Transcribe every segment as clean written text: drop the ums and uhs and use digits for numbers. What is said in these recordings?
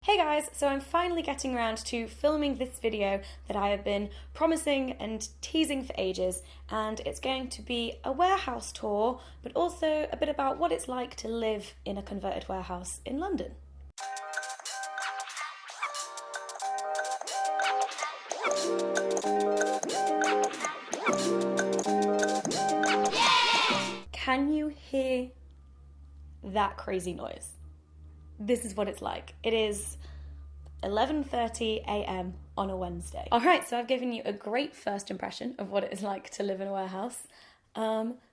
Hey guys, so I'm finally getting around to filming this video that I have been promising and teasing for ages, and it's going to be a warehouse tour, but also a bit about what it's like to live in a converted warehouse in London. Can you hear that crazy noise? This is what it's like. It is 11:30 a.m. on a Wednesday. All right, so I've given you a great first impression of what it is like to live in a warehouse.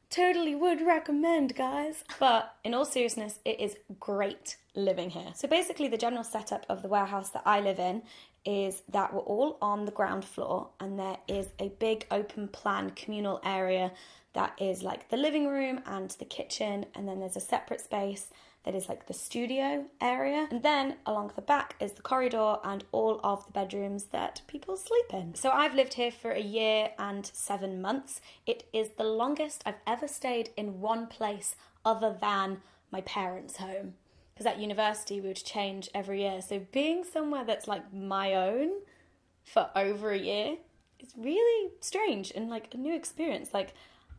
Totally would recommend, guys. But in all seriousness, it is great living here. So basically the general setup of the warehouse that I live in is that we're all on the ground floor, and there is a big open plan communal area that is like the living room and the kitchen, and then there's a separate space that is like the studio area. And then along the back is the corridor and all of the bedrooms that people sleep in. So I've lived here for 1 year and 7 months. It is the longest I've ever stayed in one place other than my parents' home. Because at university we would change every year. So being somewhere that's like my own for over 1 year is really strange and like a new experience. Like,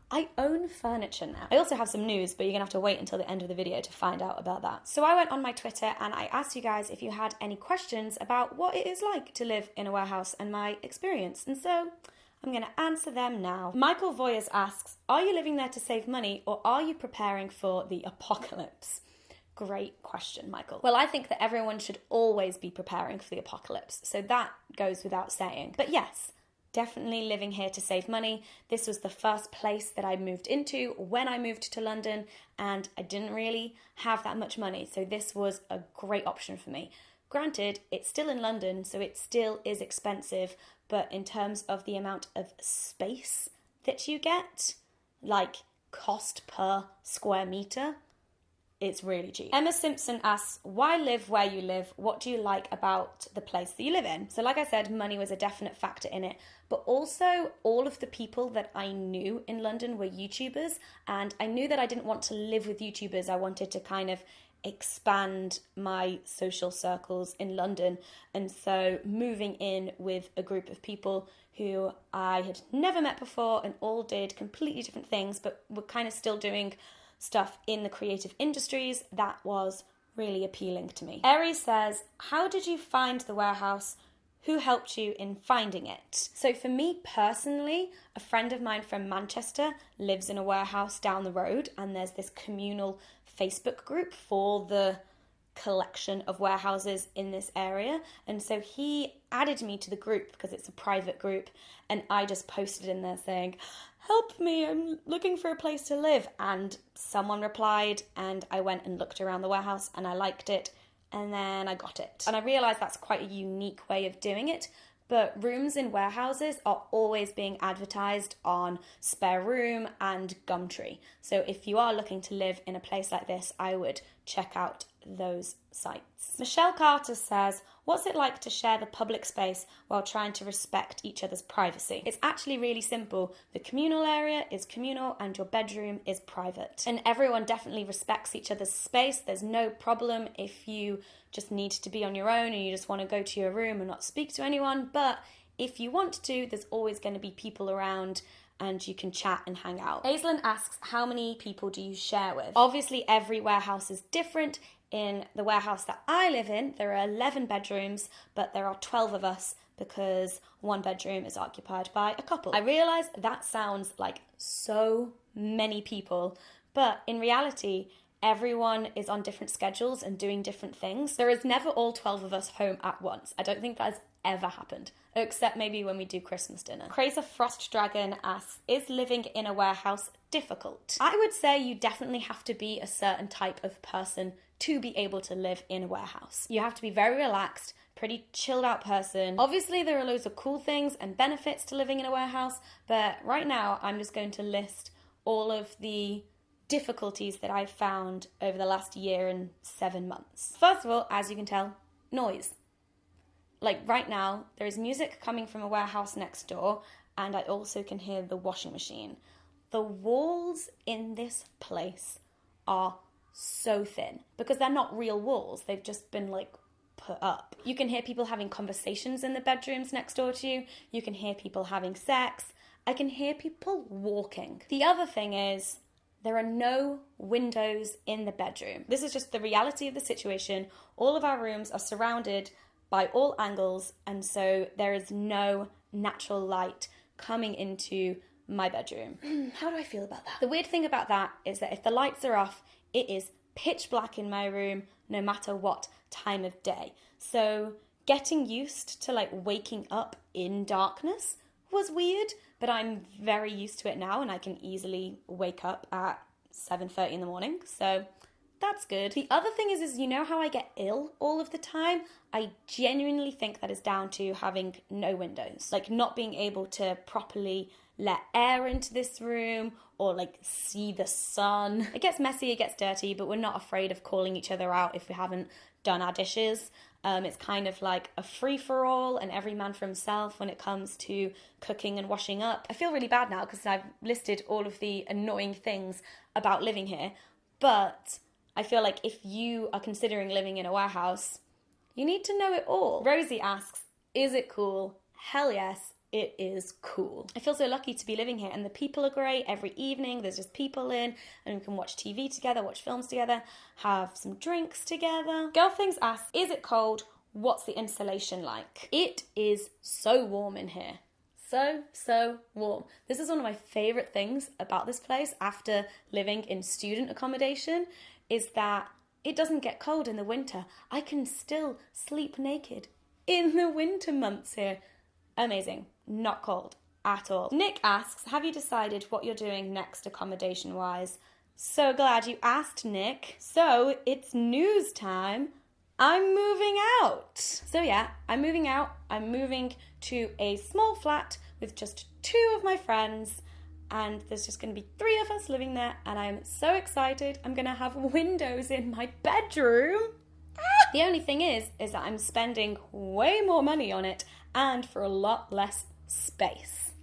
I own furniture now. I also have some news, but you're gonna have to wait until the end of the video to find out about that. So I went on my Twitter and I asked you guys if you had any questions about what it is like to live in a warehouse and my experience. And so I'm gonna answer them now. Michael Voyers asks, are you living there to save money or are you preparing for the apocalypse? Great question, Michael. Well, I think that everyone should always be preparing for the apocalypse. So that goes without saying. But yes, definitely living here to save money. This was the first place that I moved into when I moved to London, and I didn't really have that much money, so this was a great option for me. Granted, it's still in London, so it still is expensive, but in terms of the amount of space that you get, like cost per square meter, it's really cheap. Emma Simpson asks, why live where you live? What do you like about the place that you live in? So like I said, money was a definite factor in it, but also all of the people that I knew in London were YouTubers, and I knew that I didn't want to live with YouTubers. I wanted to kind of expand my social circles in London, and so moving in with a group of people who I had never met before and all did completely different things, but were kind of still doing stuff in the creative industries, that was really appealing to me. Aries says, how did you find the warehouse? Who helped you in finding it? So for me personally, a friend of mine from Manchester lives in a warehouse down the road, and there's this communal Facebook group for the collection of warehouses in this area, and so he added me to the group because it's a private group, and I just posted in there saying, help me, I'm looking for a place to live, and someone replied, and I went and looked around the warehouse and I liked it, and then I got it. And I realised that's quite a unique way of doing it, but rooms in warehouses are always being advertised on Spare Room and Gumtree. So if you are looking to live in a place like this, I would check out those sites. Michelle Carter says, what's it like to share the public space while trying to respect each other's privacy? It's actually really simple. The communal area is communal and your bedroom is private. And everyone definitely respects each other's space. There's no problem if you just need to be on your own and you just want to go to your room and not speak to anyone. But if you want to, there's always going to be people around and you can chat and hang out. Aislinn asks, how many people do you share with? Obviously, every warehouse is different. In the warehouse that I live in, there are 11 bedrooms, but there are 12 of us because one bedroom is occupied by a couple. I realise that sounds like so many people, but in reality, everyone is on different schedules and doing different things. There is never all 12 of us home at once. I don't think that has ever happened, except maybe when we do Christmas dinner. Crazer Frost Dragon asks, is living in a warehouse difficult? I would say you definitely have to be a certain type of person to be able to live in a warehouse. You have to be very relaxed, pretty chilled out person. Obviously there are loads of cool things and benefits to living in a warehouse, but right now I'm just going to list all of the difficulties that I've found over the last 1 year and 7 months. First of all, as you can tell, noise. Like right now, there is music coming from a warehouse next door, and I also can hear the washing machine. The walls in this place are so thin because they're not real walls. They've just been like put up. You can hear people having conversations in the bedrooms next door to you. You can hear people having sex. I can hear people walking. The other thing is, there are no windows in the bedroom. This is just the reality of the situation. All of our rooms are surrounded by all angles, and so there is no natural light coming into my bedroom. How do I feel about that? The weird thing about that is that if the lights are off, it is pitch black in my room, no matter what time of day. So getting used to like waking up in darkness was weird, but I'm very used to it now, and I can easily wake up at 7:30 in the morning. So that's good. The other thing is you know how I get ill all of the time? I genuinely think that is down to having no windows, like not being able to properly let air into this room or like see the sun. It gets messy, it gets dirty, but we're not afraid of calling each other out if we haven't done our dishes. It's kind of like a free-for-all and every man for himself when it comes to cooking and washing up. I feel really bad now because I've listed all of the annoying things about living here, but I feel like if you are considering living in a warehouse, you need to know it all. Rosie asks, is it cool? Hell yes, it is cool. I feel so lucky to be living here, and the people are great. Every evening there's just people in, and we can watch TV together, watch films together, have some drinks together. Girl Things asks, is it cold? What's the insulation like? It is so warm in here. So warm. This is one of my favourite things about this place after living in student accommodation, is that it doesn't get cold in the winter. I can still sleep naked in the winter months here. Amazing. Not cold at all. Nick asks, have you decided what you're doing next accommodation-wise? So glad you asked, Nick. So it's news time. I'm moving out. So yeah, I'm moving out. I'm moving to a small flat with just 2 of my friends, and there's just going to be 3 of us living there, and I'm so excited. I'm going to have windows in my bedroom. The only thing is that I'm spending way more money on it and for a lot less space.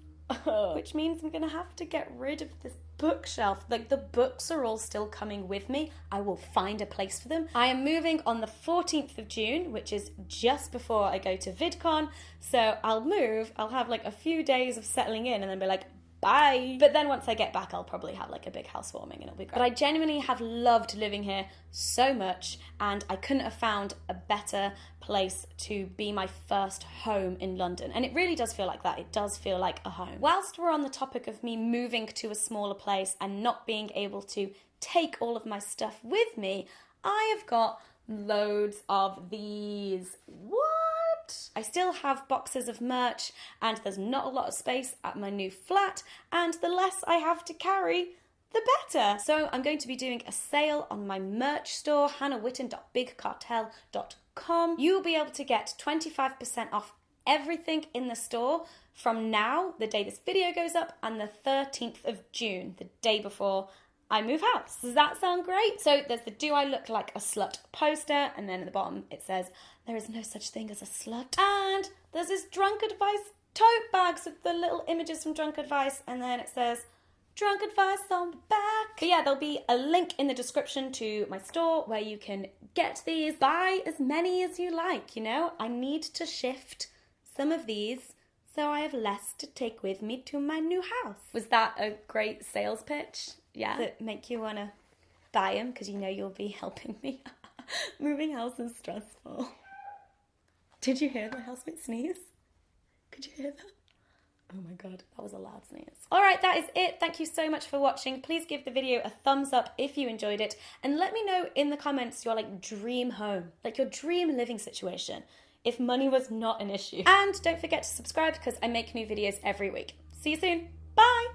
Which means I'm going to have to get rid of this bookshelf. Like, the books are all still coming with me. I will find a place for them. I am moving on the 14th of June, which is just before I go to VidCon. So I'll move, I'll have like a few days of settling in and then be like, bye. But then once I get back, I'll probably have like a big housewarming and it'll be great. But I genuinely have loved living here so much, and I couldn't have found a better place to be my first home in London. And it really does feel like that. It does feel like a home. Whilst we're on the topic of me moving to a smaller place and not being able to take all of my stuff with me, I have got loads of these. What? I still have boxes of merch, and there's not a lot of space at my new flat, and the less I have to carry, the better. So I'm going to be doing a sale on my merch store, hannahwitton.bigcartel.com. You will be able to get 25% off everything in the store from now, the day this video goes up, and the 13th of June, the day before I move house. Does that sound great? So there's the Do I Look Like a Slut poster, and then at the bottom it says, there is no such thing as a slut. And there's this Drunk Advice tote bags with the little images from Drunk Advice, and then it says, Drunk Advice on the back. But yeah, there'll be a link in the description to my store where you can get these. Buy as many as you like, you know? I need to shift some of these so I have less to take with me to my new house. Was that a great sales pitch? Yeah, that make you want to buy them because you know you'll be helping me. Moving house is stressful. Did you hear my housemate sneeze? Could you hear that? Oh my god, that was a loud sneeze. Alright, that is it. Thank you so much for watching. Please give the video a thumbs up if you enjoyed it, and let me know in the comments your like dream home, like your dream living situation, if money was not an issue. And don't forget to subscribe because I make new videos every week. See you soon. Bye!